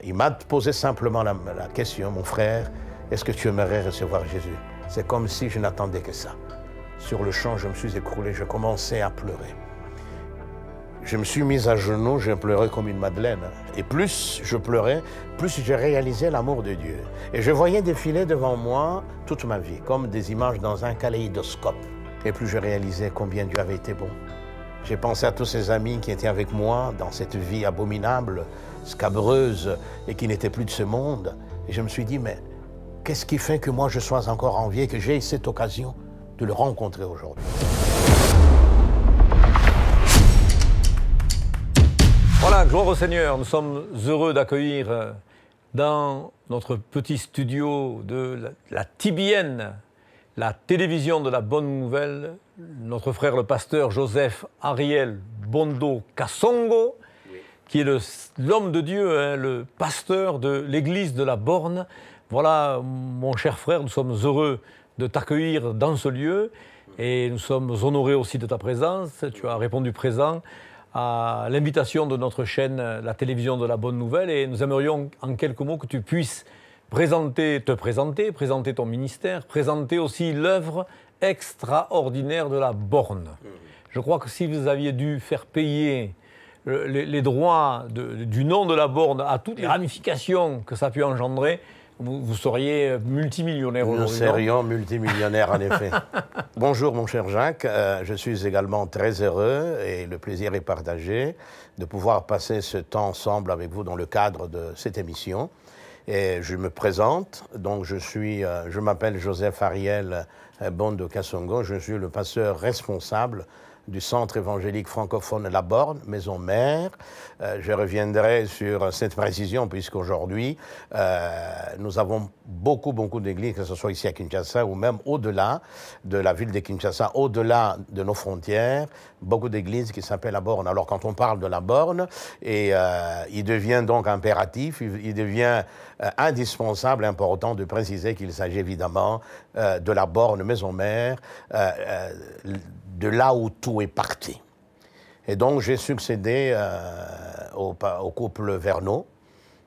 Il m'a posé simplement la question, mon frère, est-ce que tu aimerais recevoir Jésus? C'est comme si je n'attendais que ça. Sur le champ, je me suis écroulé, je commençais à pleurer. Je me suis mis à genoux, je pleurais comme une madeleine. Et plus je pleurais, plus je réalisais l'amour de Dieu. Et je voyais défiler devant moi toute ma vie, comme des images dans un kaléidoscope. Et plus je réalisais combien Dieu avait été bon. J'ai pensé à tous ces amis qui étaient avec moi dans cette vie abominable, scabreuse, et qui n'étaient plus de ce monde. Et je me suis dit, mais qu'est-ce qui fait que moi je sois encore en vie et que j'ai cette occasion de le rencontrer aujourd'hui? Voilà, gloire au Seigneur, nous sommes heureux d'accueillir dans notre petit studio de la TBN, la télévision de la bonne nouvelle, notre frère le pasteur Joseph Ariel Bondo Kasongo, qui est l'homme de Dieu, hein, le pasteur de l'église de la Borne. Voilà, mon cher frère, nous sommes heureux de t'accueillir dans ce lieu et nous sommes honorés aussi de ta présence. Tu as répondu présent à l'invitation de notre chaîne, la télévision de la bonne nouvelle, et nous aimerions en quelques mots que tu puisses présenter ton ministère, présenter aussi l'œuvre extraordinaire de la Borne. Je crois que si vous aviez dû faire payer les droits du nom de la Borne à toutes les ramifications que ça a pu engendrer, vous seriez multimillionnaire aujourd'hui. Nous serions multimillionnaires, en effet. Bonjour, mon cher Jacques. Je suis également très heureux et le plaisir est partagé de pouvoir passer ce temps ensemble avec vous dans le cadre de cette émission. Et je me présente, donc je m'appelle Joseph Ariel Bondo Kasongo, je suis le pasteur responsable du centre évangélique francophone La Borne, maison mère. Je reviendrai sur cette précision puisqu'aujourd'hui, nous avons beaucoup d'églises, que ce soit ici à Kinshasa ou même au-delà de la ville de Kinshasa, au-delà de nos frontières, beaucoup d'églises qui s'appellent La Borne. Alors quand on parle de La Borne, il devient donc impératif, il devient indispensable, important de préciser qu'il s'agit évidemment de La Borne, maison mère, de là où tout est parti. Et donc, j'ai succédé au couple Verneau,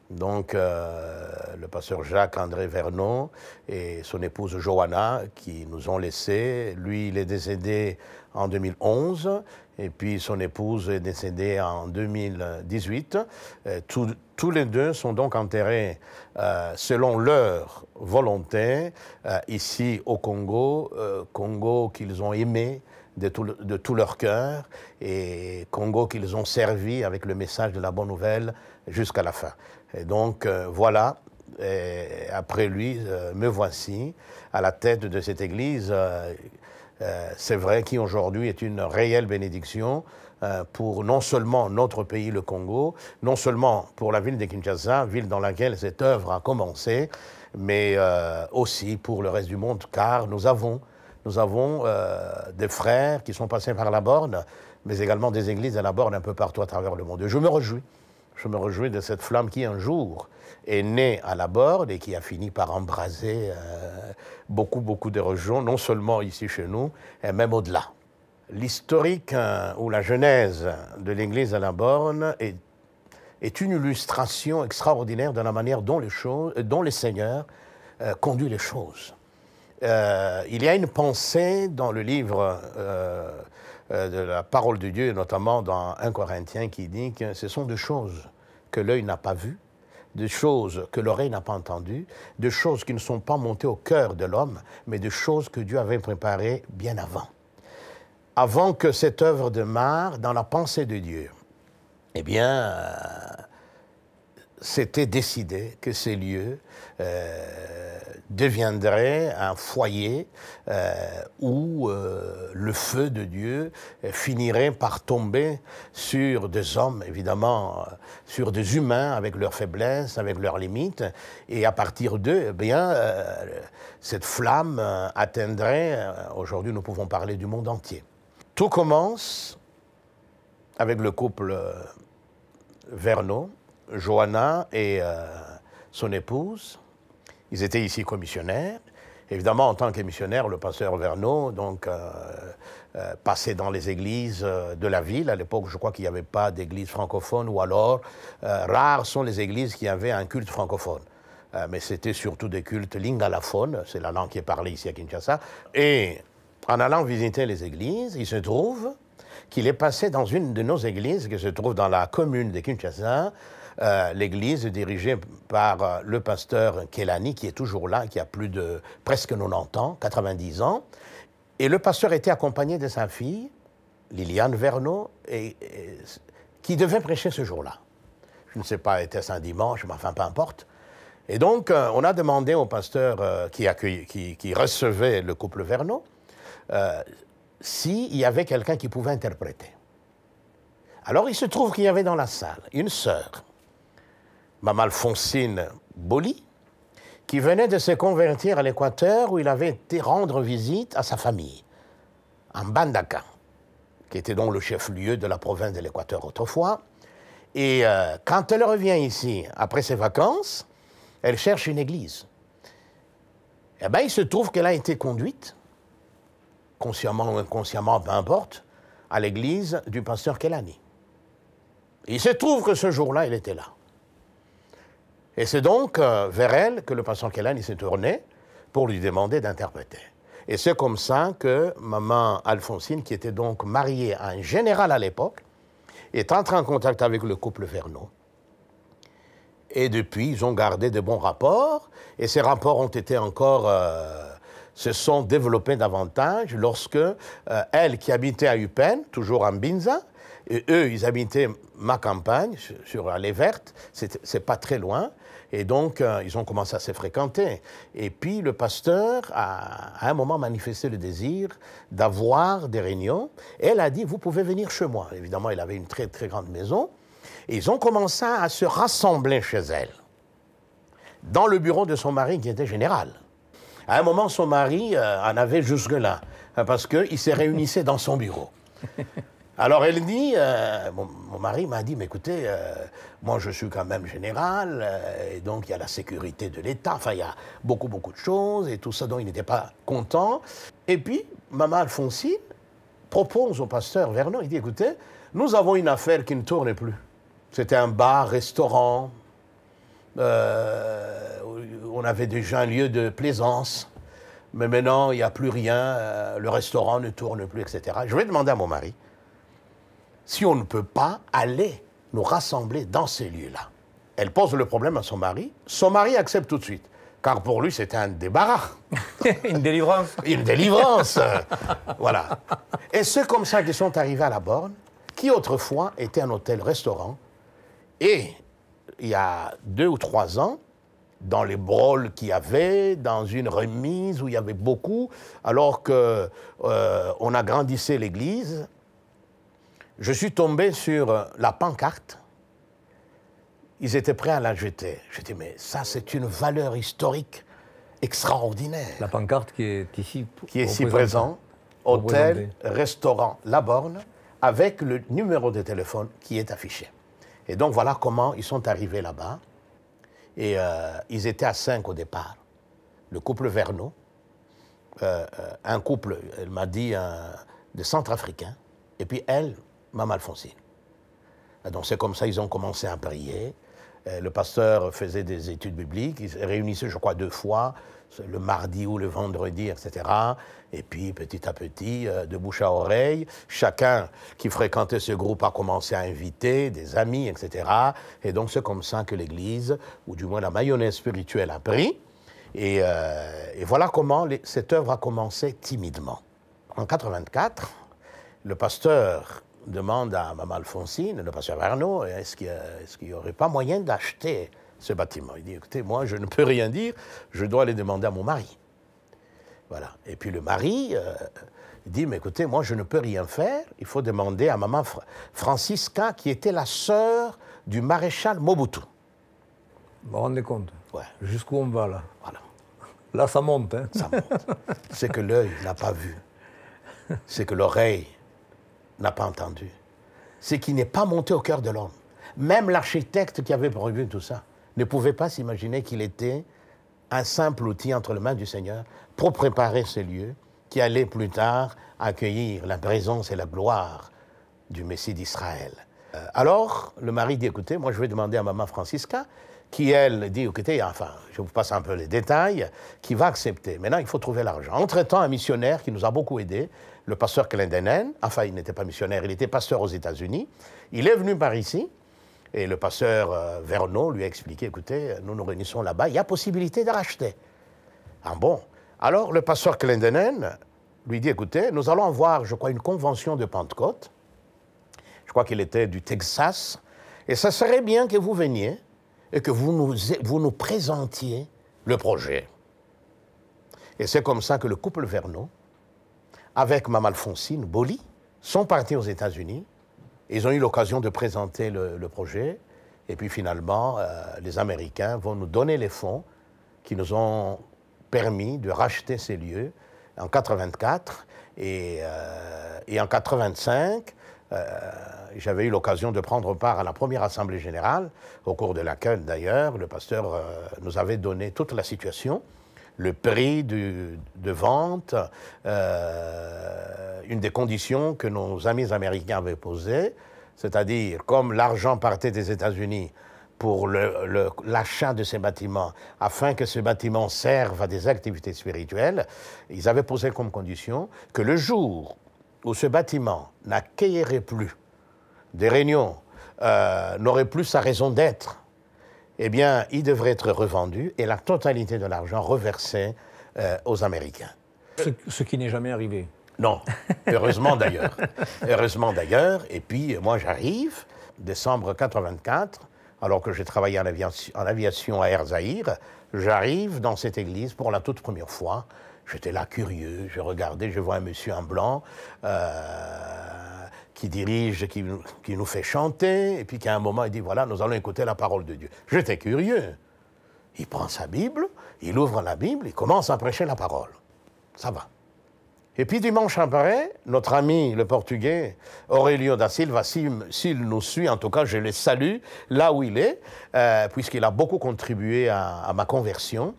donc le pasteur Jacques-André Verneau et son épouse Johanna, qui nous ont laissés. Lui, il est décédé en 2011, et puis son épouse est décédée en 2018. Tous les deux sont donc enterrés selon leur volonté, ici au Congo, Congo qu'ils ont aimé de tout leur cœur, et Congo qu'ils ont servi avec le message de la bonne nouvelle jusqu'à la fin. Et donc voilà, et après lui, me voici à la tête de cette église, c'est vrai, qui aujourd'hui est une réelle bénédiction pour non seulement notre pays, le Congo, non seulement pour la ville de Kinshasa, ville dans laquelle cette œuvre a commencé, mais aussi pour le reste du monde, car nous avons des frères qui sont passés par La Borne, mais également des églises à La Borne un peu partout à travers le monde. Et je me réjouis de cette flamme qui un jour est née à La Borne et qui a fini par embraser beaucoup de régions, non seulement ici chez nous, et même au-delà. L'historique ou la genèse de l'église à La Borne est une illustration extraordinaire de la manière dont le Seigneur conduit les choses. Il y a une pensée dans le livre de la parole de Dieu, notamment dans 1 Corinthiens, qui dit que ce sont des choses que l'œil n'a pas vues, des choses que l'oreille n'a pas entendues, des choses qui ne sont pas montées au cœur de l'homme, mais des choses que Dieu avait préparées bien avant. Avant que cette œuvre démarre dans la pensée de Dieu, eh bien, c'était décidé que ces lieux deviendraient un foyer où le feu de Dieu finirait par tomber sur des hommes, évidemment, sur des humains avec leurs faiblesses, avec leurs limites, et à partir d'eux, eh bien, cette flamme atteindrait, aujourd'hui nous pouvons parler du monde entier. Tout commence avec le couple Verneau, Johanna et son épouse. Ils étaient ici commissionnaires, Évidemment, en tant que missionnaire, le pasteur Verneau donc, passait dans les églises de la ville. À l'époque, je crois qu'il n'y avait pas d'église francophone, ou alors, rares sont les églises qui avaient un culte francophone. Mais c'était surtout des cultes lingalaphone, c'est la langue qui est parlée ici à Kinshasa. Et en allant visiter les églises, il se trouve qu'il est passé dans une de nos églises, qui se trouve dans la commune de Kinshasa, l'église dirigée par le pasteur Kelani, qui est toujours là, qui a plus de presque 90 ans, 90 ans. Et le pasteur était accompagné de sa fille, Liliane Verneau, qui devait prêcher ce jour-là. Je ne sais pas, était-ce un dimanche, mais enfin, peu importe. Et donc, on a demandé au pasteur qui recevait le couple Verneau s'il y avait quelqu'un qui pouvait interpréter. Alors, il se trouve qu'il y avait dans la salle une sœur, Mme Alphonsine Boli, qui venait de se convertir à l'Équateur, où il avait été rendre visite à sa famille, en Bandaka, qui était donc le chef-lieu de la province de l'Équateur autrefois. Et quand elle revient ici, après ses vacances, elle cherche une église. Eh bien, il se trouve qu'elle a été conduite, consciemment ou inconsciemment, peu importe, à l'église du pasteur Kelani. Il se trouve que ce jour-là, elle était là. Et c'est donc vers elle que le pasteur Kelani s'est tourné pour lui demander d'interpréter. Et c'est comme ça que maman Alphonsine, qui était donc mariée à un général à l'époque, est entrée en contact avec le couple Verneau. Et depuis, ils ont gardé de bons rapports. Et ces rapports ont été encore... se sont développés davantage lorsque elle, qui habitait à Upen, toujours en Binza, et eux, ils habitaient ma campagne, sur Allée Verte, c'est pas très loin, et donc ils ont commencé à se fréquenter. Et puis le pasteur a à un moment manifesté le désir d'avoir des réunions, et elle a dit, vous pouvez venir chez moi. Évidemment, il avait une très très grande maison, et ils ont commencé à se rassembler chez elle, dans le bureau de son mari qui était général. À un moment, son mari en avait jusque-là, parce qu'il se réunissait dans son bureau. Alors elle dit, mon mari m'a dit, mais écoutez, moi je suis quand même général, et donc il y a la sécurité de l'État, enfin il y a beaucoup de choses, et tout ça dont il n'était pas content. Et puis, maman Alphonsine propose au pasteur Verneau, il dit, écoutez, nous avons une affaire qui ne tourne plus. C'était un bar, restaurant, on avait déjà un lieu de plaisance, mais maintenant, il n'y a plus rien, le restaurant ne tourne plus, etc. Je vais demander à mon mari si on ne peut pas aller nous rassembler dans ces lieux-là. Elle pose le problème à son mari accepte tout de suite, car pour lui, c'était un débarras. Une délivrance. Une délivrance, voilà. Et c'est comme ça qu'ils sont arrivés à la Borne, qui autrefois était un hôtel-restaurant, et il y a 2 ou 3 ans, dans les brols qu'il y avait, dans une remise où il y avait beaucoup, alors qu'on agrandissait l'église, je suis tombé sur la pancarte. Ils étaient prêts à la jeter. Je dis, mais ça, c'est une valeur historique extraordinaire. La pancarte qui est ici. Qui est ici présent, hôtel, restaurant La Borne, avec le numéro de téléphone qui est affiché. Et donc, voilà comment ils sont arrivés là-bas. Et ils étaient à 5 au départ. Le couple Verneau, un couple, elle m'a dit, de Centrafricains, et puis elle, Mme Alphonsine. Et donc c'est comme ça qu'ils ont commencé à prier. Le pasteur faisait des études bibliques, il se réunissait, je crois, 2 fois, le mardi ou le vendredi, etc. Et puis, petit à petit, de bouche à oreille, chacun qui fréquentait ce groupe a commencé à inviter des amis, etc. Et donc, c'est comme ça que l'Église, ou du moins la mayonnaise spirituelle, a pris. Et voilà comment cette œuvre a commencé timidement. En 1984, le pasteur demande à Mme Alphonsine, le pasteur Verneau, est-ce qu'il n'y aurait pas moyen d'acheter ce bâtiment? Il dit, écoutez, moi, je ne peux rien dire, je dois aller demander à mon mari. Voilà. Et puis le mari dit, mais écoutez, moi, je ne peux rien faire, il faut demander à maman Francisca, qui était la sœur du maréchal Mobutu. Vous vous rendez compte? Ouais. Jusqu'où on va, là? Voilà. Là, ça monte, hein? Ça monte. C'est que l'œil n'a pas vu. C'est que l'oreille n'a pas entendu. C'est qui n'est pas monté au cœur de l'homme. Même l'architecte qui avait prévu tout ça ne pouvait pas s'imaginer qu'il était un simple outil entre les mains du Seigneur pour préparer ces lieux qui allaient plus tard accueillir la présence et la gloire du Messie d'Israël. Alors, le mari dit, écoutez, moi je vais demander à maman Francisca, qui elle dit, écoutez, enfin, je vous passe un peu les détails, qui va accepter. Maintenant, il faut trouver l'argent. Entre-temps, un missionnaire qui nous a beaucoup aidés, le pasteur Clendennen, enfin, il n'était pas missionnaire, il était pasteur aux États-Unis, il est venu par ici, et le pasteur Verneau lui a expliqué, écoutez, nous nous réunissons là-bas, il y a possibilité de racheter. Ah bon? Alors, le pasteur Clendennen lui dit, écoutez, nous allons avoir, je crois, une convention de Pentecôte, je crois qu'il était du Texas, et ça serait bien que vous veniez et que vous nous présentiez le projet. Et c'est comme ça que le couple Verneau, avec Mme Alphonsine Boli, sont partis aux États-Unis. Ils ont eu l'occasion de présenter le projet. Et puis finalement, les Américains vont nous donner les fonds qui nous ont permis de racheter ces lieux en 84. Et en 85, j'avais eu l'occasion de prendre part à la première Assemblée générale, au cours de laquelle, d'ailleurs, le pasteur nous avait donné toute la situation, le prix de vente, une des conditions que nos amis américains avaient posées, c'est-à-dire, comme l'argent partait des États-Unis pour l'achat de ces bâtiments, afin que ces bâtiments servent à des activités spirituelles, ils avaient posé comme condition que le jour où ce bâtiment n'accueillerait plus des réunions, n'aurait plus sa raison d'être, eh bien, il devrait être revendu et la totalité de l'argent reversé aux Américains. Ce qui n'est jamais arrivé. Non, heureusement d'ailleurs. Heureusement d'ailleurs. Et puis, moi, j'arrive, décembre 84, alors que j'ai travaillé en aviation à Air Zahir, j'arrive dans cette église pour la toute première fois. J'étais là curieux, je regardais, je vois un monsieur en blanc qui dirige, qui nous fait chanter, et puis qu'à un moment, il dit, voilà, nous allons écouter la parole de Dieu. J'étais curieux. Il prend sa Bible, il ouvre la Bible, il commence à prêcher la parole. Ça va. Et puis dimanche après, notre ami, le Portugais, Aurélio da Silva, s'il nous suit, en tout cas, je le salue là où il est, puisqu'il a beaucoup contribué à ma conversion.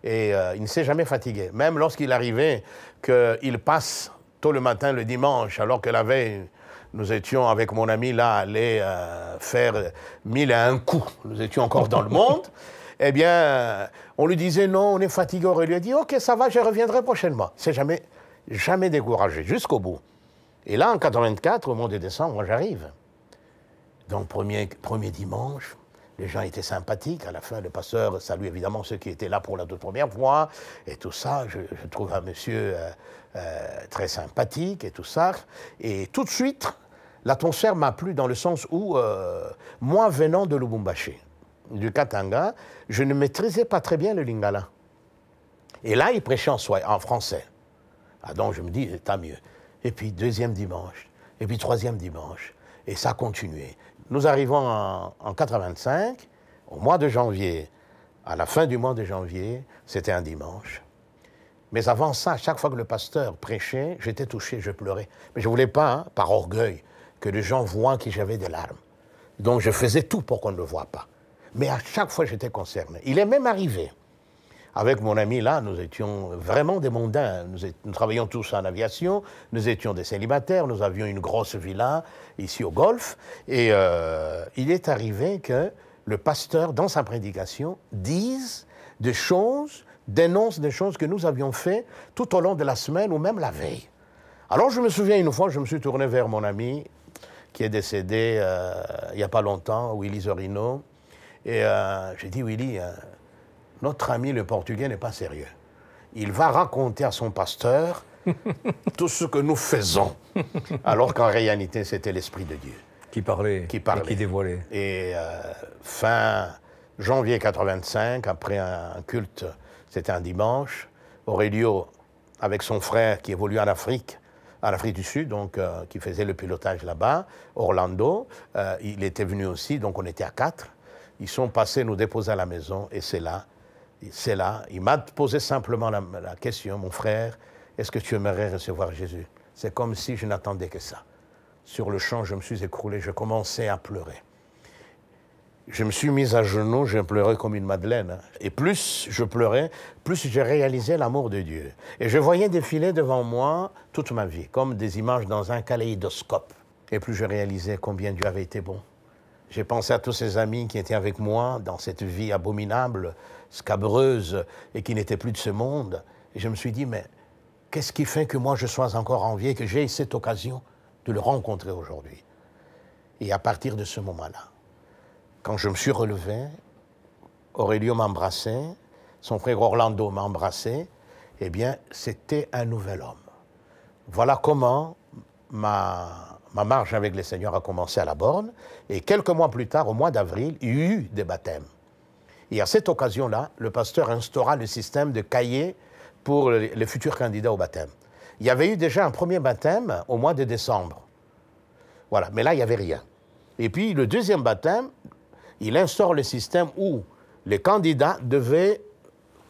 Et il ne s'est jamais fatigué. Même lorsqu'il arrivait qu'il passe tôt le matin, le dimanche, alors que la veille, nous étions avec mon ami là, allés faire 1001 coups. Nous étions encore dans le monde. Eh bien, on lui disait non, on est fatigué. On lui a dit, ok, ça va, je reviendrai prochainement. C'est jamais découragé, jusqu'au bout. Et là, en 84, au mois de décembre, moi j'arrive. Donc, premier dimanche, les gens étaient sympathiques. À la fin, le pasteur salue évidemment ceux qui étaient là pour la toute première fois. Et tout ça, je trouve un monsieur très sympathique et tout ça. Et tout de suite, l'atmosphère m'a plu dans le sens où, moi venant de Lubumbashi, du Katanga, je ne maîtrisais pas très bien le lingala. Et là, il prêchait en français. Ah donc, je me dis, tant mieux. Et puis, deuxième dimanche, et puis troisième dimanche. Et ça a continué. Nous arrivons en 85, au mois de janvier. À la fin du mois de janvier, c'était un dimanche. Mais avant ça, chaque fois que le pasteur prêchait, j'étais touché, je pleurais. Mais je ne voulais pas, hein, par orgueil, que les gens voient que j'avais des larmes. Donc je faisais tout pour qu'on ne le voie pas. Mais à chaque fois, j'étais concerné. Il est même arrivé. Avec mon ami là, nous étions vraiment des mondains. Nous travaillions tous en aviation, nous étions des célibataires, nous avions une grosse villa ici au Golfe. Et il est arrivé que le pasteur, dans sa prédication, dénonce des choses que nous avions fait tout au long de la semaine ou même la veille. Alors je me souviens une fois, je me suis tourné vers mon ami qui est décédé il n'y a pas longtemps, Willy Zorino. Et j'ai dit, Willy, notre ami le Portugais n'est pas sérieux. Il va raconter à son pasteur tout ce que nous faisons. Alors qu'en réalité, c'était l'Esprit de Dieu. Qui parlait. Et qui dévoilait. Et fin janvier 85, après un culte, c'était un dimanche, Aurélio, avec son frère qui évolue en Afrique du Sud, donc qui faisait le pilotage là-bas, Orlando, il était venu aussi, donc on était à 4. Ils sont passés nous déposer à la maison, et c'est là, il m'a posé simplement la question, mon frère, est-ce que tu aimerais recevoir Jésus? C'est comme si je n'attendais que ça. Sur le champ, je me suis écroulé, je commençais à pleurer. je me suis mis à genoux, je pleurais comme une madeleine. Et plus je pleurais, plus je réalisais l'amour de Dieu. Et je voyais défiler devant moi toute ma vie, comme des images dans un kaléidoscope. Et plus je réalisais combien Dieu avait été bon. J'ai pensé à tous ces amis qui étaient avec moi dans cette vie abominable, scabreuse, et qui n'étaient plus de ce monde. Et je me suis dit, mais qu'est-ce qui fait que moi je sois encore en vie et que j'ai cette occasion de le rencontrer aujourd'hui? Et à partir de ce moment-là, quand je me suis relevé, Aurélio m'embrassait, son frère Orlando m'embrassait, eh bien, c'était un nouvel homme. Voilà comment ma marche avec le Seigneur a commencé à la borne, et quelques mois plus tard, au mois d'avril, il y eut des baptêmes. Et à cette occasion-là, le pasteur instaura le système de cahiers pour les futurs candidats au baptême. Il y avait eu déjà un premier baptême au mois de décembre. Voilà, mais là, il n'y avait rien. Et puis, le deuxième baptême, il instaure le système où les candidats devaient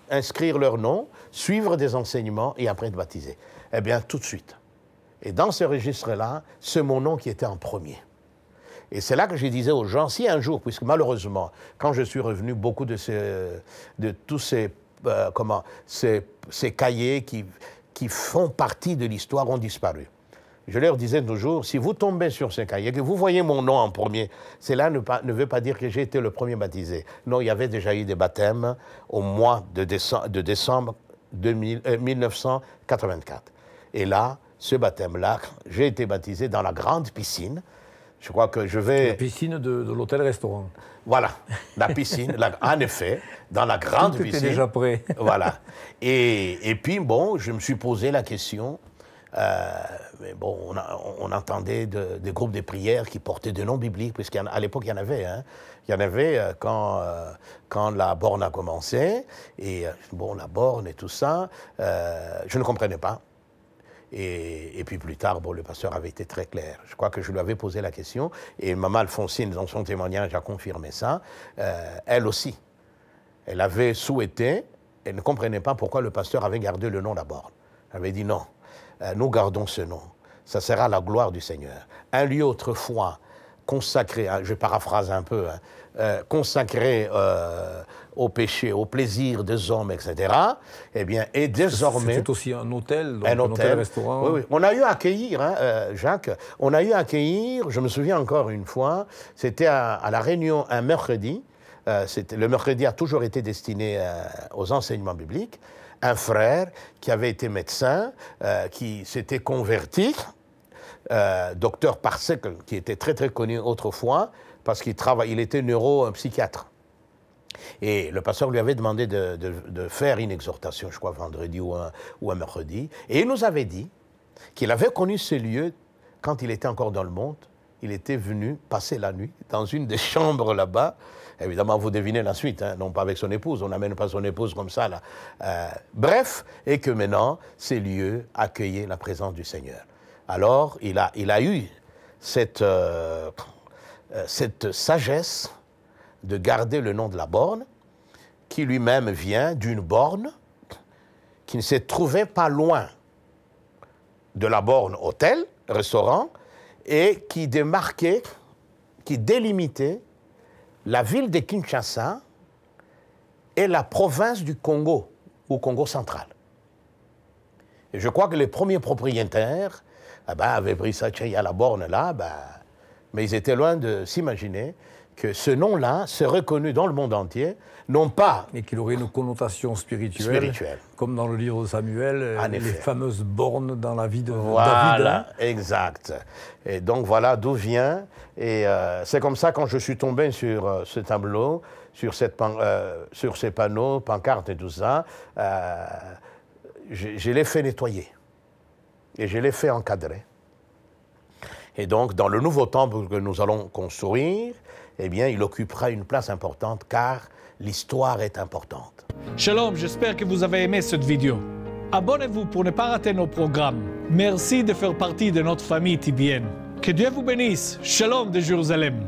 inscrire leur nom, suivre des enseignements et après être baptisés. Eh bien, tout de suite. Et dans ce registre-là, c'est mon nom qui était en premier. Et c'est là que je disais aux gens, si un jour, puisque malheureusement, quand je suis revenu, beaucoup de tous ces cahiers qui font partie de l'histoire ont disparu. Je leur disais toujours, si vous tombez sur ces cahiers, que vous voyez mon nom en premier, cela ne veut pas dire que j'ai été le premier baptisé. Non, il y avait déjà eu des baptêmes au mois de décembre 1984. Et là, ce baptême-là, j'ai été baptisé dans la grande piscine. Je crois que je vais... La piscine de l'hôtel-restaurant. Voilà, la piscine, en effet, dans la grande piscine. Tout était déjà prêt. Voilà. Et puis, bon, je me suis posé la question... mais bon, on entendait des groupes de prières qui portaient des noms bibliques, puisqu'à l'époque, il y en avait. Hein. Il y en avait quand la borne a commencé. Et bon, la borne et tout ça, je ne comprenais pas. Et puis plus tard, bon, le pasteur avait été très clair. Je crois que je lui avais posé la question. Et Maman Alphonsine, dans son témoignage, a confirmé ça. Elle aussi. Elle avait souhaité, elle ne comprenait pas pourquoi le pasteur avait gardé le nom de la borne. Elle avait dit non. Nous gardons ce nom. Ça sera la gloire du Seigneur. Un lieu autrefois consacré, je paraphrase un peu, consacré au péché, au plaisir des hommes, etc. Eh bien, et désormais... C'est aussi un hôtel, donc un hôtel-restaurant. Oui, oui. On a eu à accueillir, Jacques, on a eu à accueillir, je me souviens encore une fois, c'était à La Réunion un mercredi. Le mercredi a toujours été destiné aux enseignements bibliques. Un frère qui avait été médecin, qui s'était converti, docteur Parsecle, qui était très très connu autrefois, parce qu'il était neuropsychiatre. Et le pasteur lui avait demandé de faire une exhortation, je crois vendredi ou un mercredi, et il nous avait dit qu'il avait connu ce lieu quand il était encore dans le monde. Il était venu passer la nuit dans une des chambres là-bas. Évidemment, vous devinez la suite, hein, non pas avec son épouse, on n'amène pas son épouse comme ça, là. Bref, et que maintenant, ces lieux accueillaient la présence du Seigneur. Alors, il a eu cette sagesse de garder le nom de la borne, qui lui-même vient d'une borne qui ne se trouvait pas loin de la borne hôtel, restaurant, et qui démarquait, qui délimitait la ville de Kinshasa et la province du Congo, ou Congo central. Et je crois que les premiers propriétaires avaient pris ça, il y a la borne là, mais ils étaient loin de s'imaginer que ce nom-là serait connu dans le monde entier, non pas... Mais qu'il aurait une connotation spirituelle. Comme dans le livre de Samuel, les fameuses bornes dans la vie de David. Voilà, exact. Et donc voilà d'où vient. Et c'est comme ça, quand je suis tombé sur ce tableau, sur ces panneaux, pancartes et tout ça, je l'ai fait nettoyer. Et je l'ai fait encadrer. Et donc, dans le nouveau temple que nous allons construire, eh bien, il occupera une place importante car l'histoire est importante. Shalom, j'espère que vous avez aimé cette vidéo. Abonnez-vous pour ne pas rater nos programmes. Merci de faire partie de notre famille TBN. Que Dieu vous bénisse. Shalom de Jérusalem.